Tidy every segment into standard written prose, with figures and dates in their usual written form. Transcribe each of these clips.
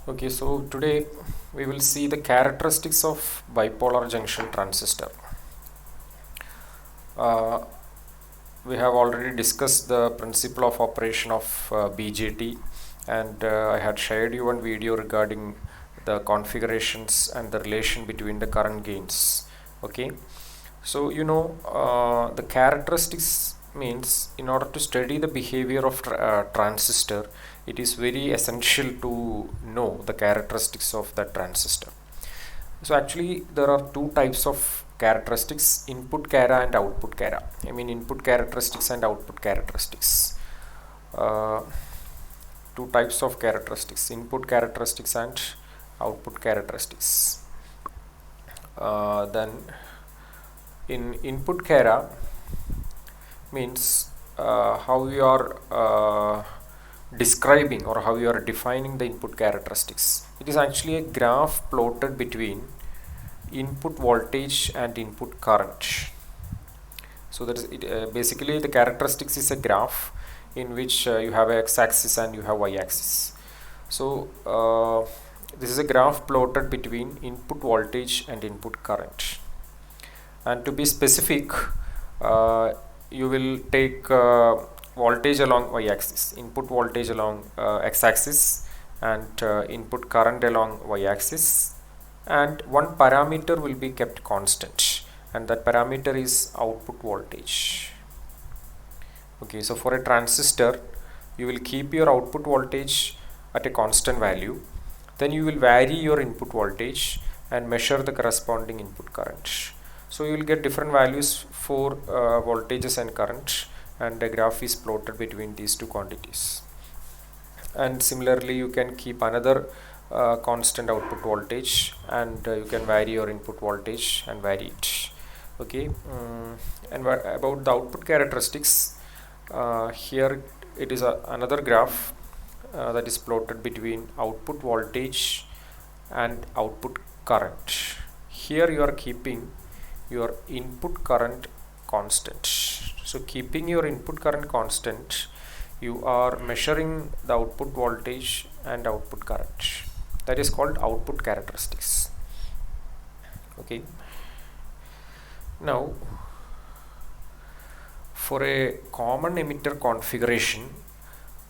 Okay, so today we will see the characteristics of bipolar junction transistor. Uh, we have already discussed the principle of operation of BJT, and I had shared you one video regarding the configurations and the relation between the current gains. Okay, so the characteristics means in order to study the behavior of transistor, it is very essential to know the characteristics of that transistor. So actually there are two types of characteristics, input chara and output chara. I mean input characteristics and output characteristics. Uh, Two types of characteristics, input characteristics and output characteristics. Then in input chara means how you are describing or how you are defining the input characteristics. It is actually a graph plotted between input voltage and input current. So that is it. Basically the characteristics is a graph in which you have a x-axis and you have y-axis. So this is a graph plotted between input voltage and input current. And to be specific, you will take voltage along y-axis, input voltage along x-axis, and input current along y-axis, and one parameter will be kept constant, and that parameter is output voltage. Okay, so for a transistor you will keep your output voltage at a constant value, then you will vary your input voltage and measure the corresponding input current. So you will get different values for voltages and current, and a graph is plotted between these two quantities. And similarly you can keep another constant output voltage, and you can vary your input voltage and vary it. Okay, and about the output characteristics, here it is another graph that is plotted between output voltage and output current. Here you are keeping your input current constant. So keeping your input current constant, you are measuring the output voltage and output current. That is called output characteristics. Okay, now for a common emitter configuration,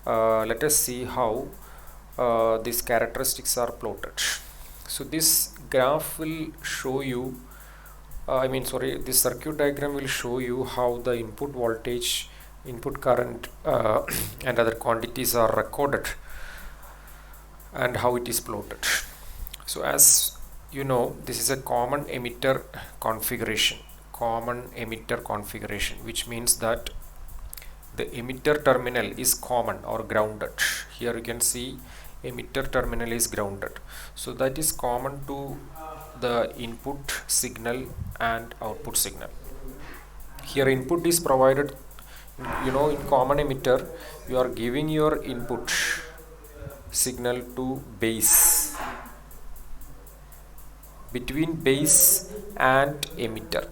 let us see how these characteristics are plotted. So this graph will show you this circuit diagram will show you how the input voltage, input current and other quantities are recorded and how it is plotted. So as you know, this is a common emitter configuration, which means that the emitter terminal is common or grounded. Here you can see emitter terminal is grounded, so that is common to the input signal and output signal. Here input is provided, in common emitter you are giving your input signal to base, between base and emitter.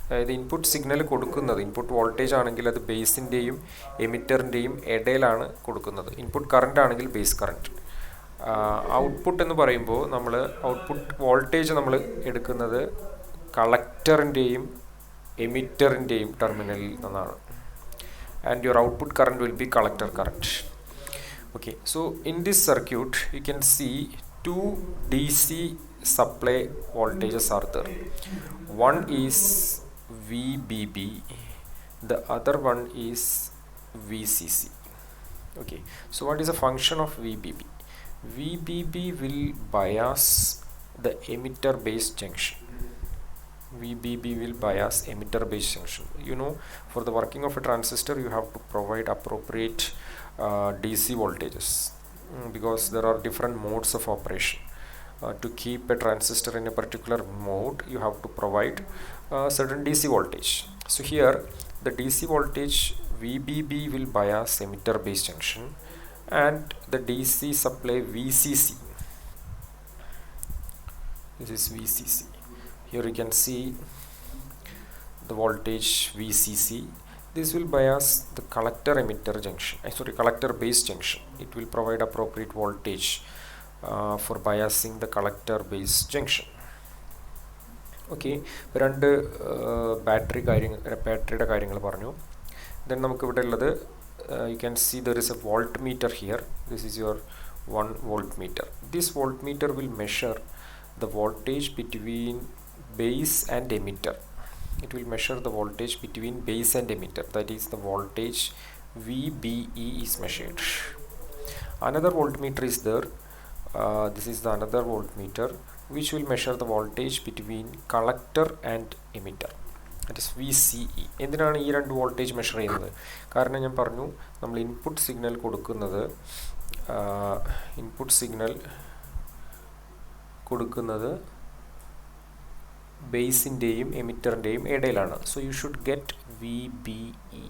അതായത് input signal കൊടുക്കുന്നത്, input voltage ആണെങ്കിൽ അത് ബേസിൻ്റെയും എമിറ്ററിൻ്റെയും ഇടയിലാണ് കൊടുക്കുന്നത്. Input current ആണെങ്കിൽ base current. Output എന്ന് പറയുമ്പോൾ നമ്മൾ ഔട്ട്പുട്ട് വോൾട്ടേജ് നമ്മൾ എടുക്കുന്നത് കളക്ടറിൻ്റെയും എമിറ്ററിൻ്റെയും ടെർമിനലിൽ നിന്നാണ്. And your output current will be collector current. Okay, so in this circuit you can see two DC supply voltages are there. One is VBB, the other one is VCC. Okay, so what is a function of VBB? VBB will bias the emitter base junction. VBB will bias emitter base junction. For the working of a transistor you have to provide appropriate DC voltages, because there are different modes of operation. To keep a transistor in a particular mode you have to provide certain DC voltage. So here the DC voltage VBB will bias emitter base junction, and the DC supply VCC, this is VCC. Here you can see the voltage VCC. This will bias the collector emitter junction, collector base junction. It will provide appropriate voltage for biasing the collector base junction. Okay, രണ്ട് ബാറ്ററിയുടെ കാര്യങ്ങൾ പറഞ്ഞു. Then നമുക്കിവിടെ ഉള്ളത് you can see there is a voltmeter here. This is your 1 voltmeter. This voltmeter will measure the voltage between base and emitter. It will measure the voltage between base and emitter, that is the voltage VBE is measured. Another voltmeter is there. This is the another voltmeter which will measure the voltage between collector and emitter, that is VCE. എന്തിനാണ് ഈ രണ്ട് voltage measure ചെയ്യുന്നത്? കാരണം ഞാൻ പറഞ്ഞു, നമ്മൾ input signal കൊടുക്കുന്നത് ബേസിൻ്റെയും എമിറ്ററിൻ്റെയും ഇടയിലാണ്. So you should get VBE.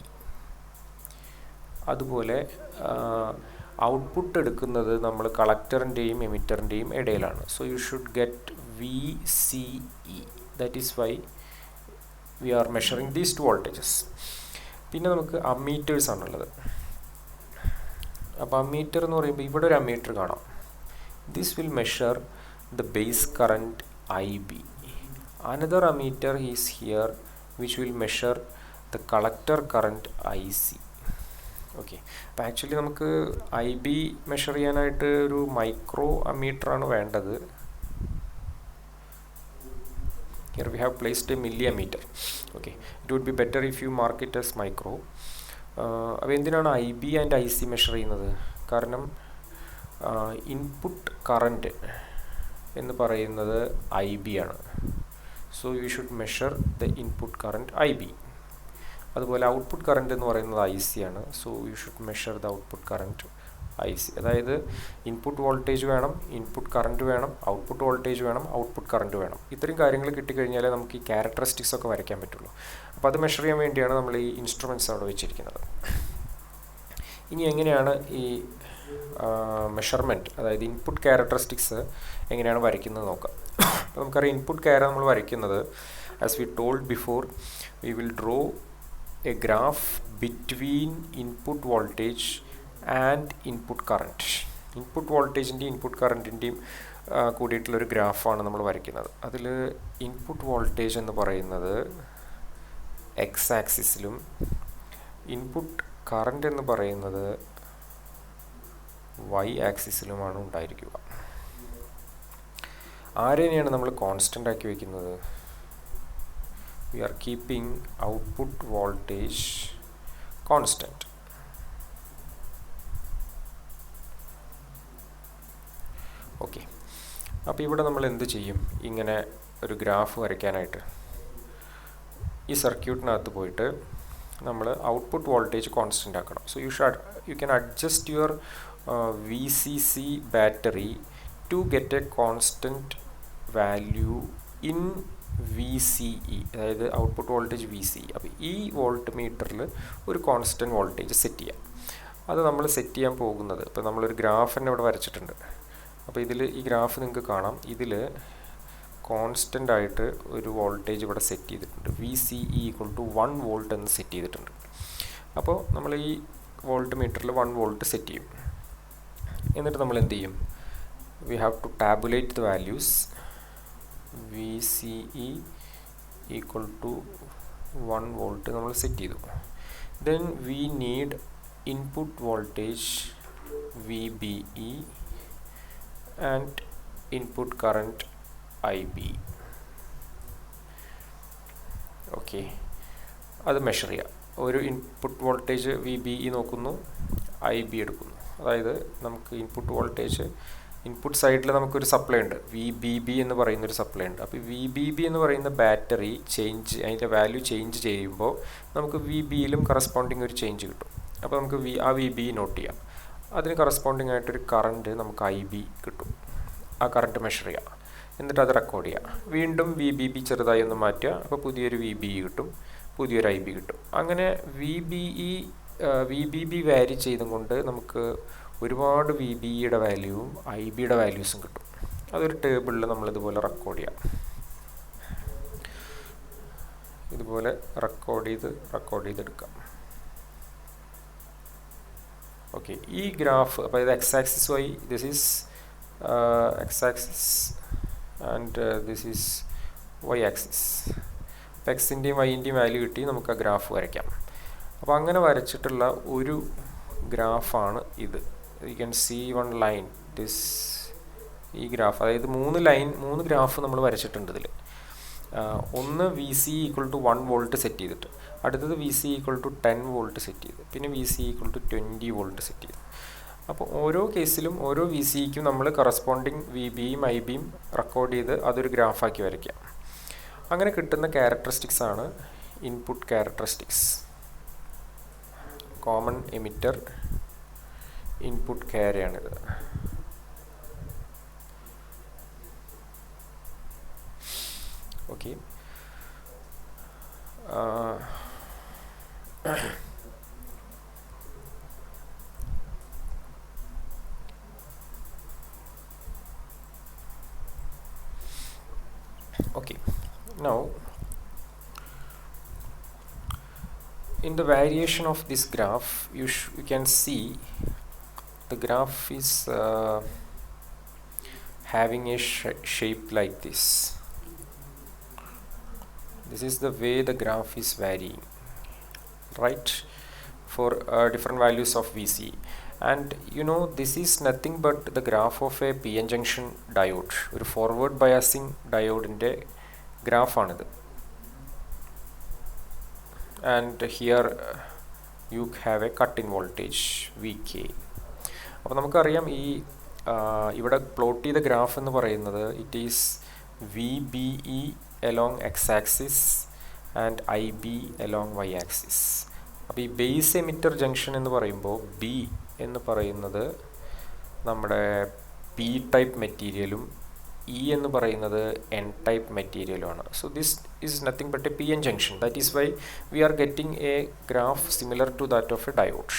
അതുപോലെ ഔട്ട്പുട്ട് എടുക്കുന്നത് നമ്മൾ കളക്ടറിൻ്റെയും എമിറ്ററിൻ്റെയും ഇടയിലാണ്. So you should get VCE. That is why we are measuring these two voltages. പിന്നെ നമുക്ക് അമ്മീറ്റേഴ്സ് ആണുള്ളത്. അപ്പോൾ അമ്മീറ്റർ എന്ന് പറയുമ്പോൾ ഇവിടെ ഒരു അമ്മീറ്റർ കാണാം. This will measure the base current IB. Another ammeter is here which will measure the collector current IC. Okay, അപ്പോൾ ആക്ച്വലി നമുക്ക് IB മെഷർ ചെയ്യാനായിട്ട് ഒരു മൈക്രോ അമ്മീറ്ററാണ് വേണ്ടത്. Here we have placed a milliammeter. Okay, it would be better if you mark it as micro. അപ്പോൾ എന്തിനാണ് IB and IC measure ചെയ്യുന്നത്? കാരണം input current എന്ന് പറയുന്നത് IB ആണ്. So you should measure the input current IB. അതുപോലെ output current എന്ന് പറയുന്നത് IC ആണ്. So you should measure the output current IC. അതായത് ഇൻപുട്ട് വോൾട്ടേജ് വേണം, ഇൻപുട്ട് കറണ്ട് വേണം, ഔട്ട്പുട്ട് വോൾട്ടേജ് വേണം, ഔട്ട്പുട്ട് കറണ്ട് വേണം. ഇത്രയും കാര്യങ്ങൾ കിട്ടിക്കഴിഞ്ഞാലേ നമുക്ക് ഈ ക്യാരക്ടറിസ്റ്റിക്സ് ഒക്കെ വരയ്ക്കാൻ പറ്റുള്ളൂ. അപ്പോൾ അത് മെഷർ ചെയ്യാൻ വേണ്ടിയാണ് നമ്മൾ ഈ ഇൻസ്ട്രുമെൻറ്റ്സ് അവിടെ വെച്ചിരിക്കുന്നത്. ഇനി എങ്ങനെയാണ് ഈ മെഷർമെൻറ്റ്, അതായത് ഇൻപുട്ട് ക്യാരക്ടറിസ്റ്റിക്സ് എങ്ങനെയാണ് വരയ്ക്കുന്നത് നോക്കാം. അപ്പോൾ നമുക്കറിയാം ഇൻപുട്ട് നമ്മൾ വരയ്ക്കുന്നത്, as we told before, we will draw a graph between input voltage and input current. Input വോൾട്ടേജിൻ്റെയും ഇൻപുട്ട് കറൻറ്റിൻ്റെയും കൂടിയിട്ടുള്ളൊരു ഗ്രാഫാണ് നമ്മൾ വരയ്ക്കുന്നത്. അതിൽ ഇൻപുട്ട് വോൾട്ടേജ് എന്ന് പറയുന്നത് എക്സ് ആക്സിസിലും ഇൻപുട്ട് കറൻറ്റ് എന്ന് പറയുന്നത് വൈ ആക്സിസിലുമാണ് ഉണ്ടായിരിക്കുക. ആരെയാണ് നമ്മൾ കോൺസ്റ്റൻ്റ് ആക്കി വയ്ക്കുന്നത്? We are keeping output voltage constant. Okay, അപ്പോൾ ഇവിടെ നമ്മൾ എന്ത് ചെയ്യും? ഇങ്ങനെ ഒരു ഗ്രാഫ് വരയ്ക്കാനായിട്ട് ഈ സർക്യൂട്ടിനകത്ത് പോയിട്ട് നമ്മൾ ഔട്ട്പുട്ട് വോൾട്ടേജ് കോൺസ്റ്റൻ്റ് ആക്കണം. So you can adjust your VCC battery to get a constant value in VCE, അതായത് ഔട്ട്പുട്ട് വോൾട്ടേജ് VCE. അപ്പോൾ ഈ വോൾട്ട് മീറ്ററിൽ ഒരു കോൺസ്റ്റൻറ്റ് വോൾട്ടേജ് സെറ്റ് ചെയ്യാം. അത് നമ്മൾ സെറ്റ് ചെയ്യാൻ പോകുന്നത്, ഇപ്പോൾ നമ്മളൊരു ഗ്രാഫ് തന്നെ ഇവിടെ വരച്ചിട്ടുണ്ട്. അപ്പോൾ ഇതിൽ ഈ ഗ്രാഫ് നിങ്ങൾക്ക് കാണാം. ഇതിൽ കോൺസ്റ്റൻ്റ് ആയിട്ട് ഒരു വോൾട്ടേജ് ഇവിടെ സെറ്റ് ചെയ്തിട്ടുണ്ട്. VCE = 1 വോൾട്ട് എന്ന് സെറ്റ് ചെയ്തിട്ടുണ്ട്. അപ്പോൾ നമ്മൾ ഈ വോൾട്ട് മീറ്ററിൽ 1 വോൾട്ട് സെറ്റ് ചെയ്യും. എന്നിട്ട് നമ്മൾ എന്ത് ചെയ്യും? We have to tabulate the values. VCE = 1 volt നമ്മൾ സെറ്റ് ചെയ്തു. Then we need input voltage VBE and input current IB. Okay, അത് മെഷർ ചെയ്യാം. ഒരു ഇൻപുട്ട് വോൾട്ടേജ് VBE നോക്കുന്നു, IB എടുക്കുന്നു. അതായത് നമുക്ക് ഇൻപുട്ട് വോൾട്ടേജ്, ഇൻപുട്ട് സൈഡിൽ നമുക്കൊരു സപ്ലൈ ഉണ്ട്, VBB എന്ന് പറയുന്നൊരു സപ്ലൈ ഉണ്ട്. അപ്പോൾ VBB എന്ന് പറയുന്ന ബാറ്ററി അതിൻ്റെ വാല്യൂ ചേഞ്ച് ചെയ്യുമ്പോൾ നമുക്ക് VBയിലും കറസ്പോണ്ടിങ് ഒരു ചേഞ്ച് കിട്ടും. അപ്പോൾ നമുക്ക് ആ VB നോട്ട് ചെയ്യാം. അതിന് കറസ്പോണ്ടിങ് ആയിട്ടൊരു കറണ്ട് നമുക്ക് IB കിട്ടും. ആ കറണ്ട് മെഷർ ചെയ്യാം, എന്നിട്ട് അത് റെക്കോർഡ് ചെയ്യാം. വീണ്ടും VBB ചെറുതായി ഒന്ന് മാറ്റുക. അപ്പോൾ പുതിയൊരു VBE കിട്ടും, പുതിയൊരു IB കിട്ടും. അങ്ങനെ VBB വാരി ചെയ്തും കൊണ്ട് നമുക്ക് ഒരുപാട് VBയുടെ വാല്യൂവും IBയുടെ വാല്യൂസും കിട്ടും. അതൊരു ടേബിളിൽ നമ്മളിതുപോലെ റെക്കോർഡ് ചെയ്യാം. ഇതുപോലെ റെക്കോർഡ് ചെയ്തെടുക്കാം. ഓക്കെ, ഈ ഗ്രാഫ്, അപ്പോൾ ഇത് X axis Y, this is x-axis and this is y-axis. അപ്പോൾ എക്സിൻ്റെയും വൈൻ്റെയും വാല്യൂ കിട്ടി നമുക്ക് ആ ഗ്രാഫ് വരയ്ക്കാം. അപ്പോൾ അങ്ങനെ വരച്ചിട്ടുള്ള ഒരു ഗ്രാഫാണ് ഇത്. You can see one line this, ഈ ഗ്രാഫ്, അതായത് മൂന്ന് ഗ്രാഫ് നമ്മൾ വരച്ചിട്ടുണ്ട് ഇതിൽ. ഒന്ന് V C equal to 1 volt set ചെയ്തിട്ട്, അടുത്തത് V C equal to 10 volt set ചെയ്ത്, പിന്നെ V C equal to 20 volt set ചെയ്ത്. അപ്പോൾ ഓരോ കേസിലും ഓരോ വി സിക്കും നമ്മൾ കറസ്പോണ്ടിങ് വി ബിയും ഐ ബിയും റെക്കോർഡ് ചെയ്ത് അതൊരു ഗ്രാഫാക്കി വരയ്ക്കാം. അങ്ങനെ കിട്ടുന്ന ക്യാരക്ടറിസ്റ്റിക്സ് ആണ് input characteristics. Common emitter input ക്യാരയാണിത്. Okay, okay, now in the variation of this graph you can see the graph is having a shape like this. This is the way the graph is varying, right, for different values of VC. And you know, this is nothing but the graph of a PN junction diode, ഒരു forward biasing diode graph ആണിത്. And here you have a cut-in voltage VK. അപ്പോൾ നമുക്കറിയാം ഈ ഇവിടെ plot ചെയ്ത graph എന്ന് പറയുന്നത് it is VBE along x-axis and IB along y-axis. അപ്പോൾ ഈ ബേസ് എമിറ്റർ ജംഗ്ഷൻ എന്ന് പറയുമ്പോൾ B എന്ന് പറയുന്നത് നമ്മുടെ പി ടൈപ്പ് മെറ്റീരിയലും ഇ എന്ന് പറയുന്നത് എൻ ടൈപ്പ് മെറ്റീരിയലുമാണ്. So this is nothing but a PN junction. That is why we are getting a graph similar to that of a diode.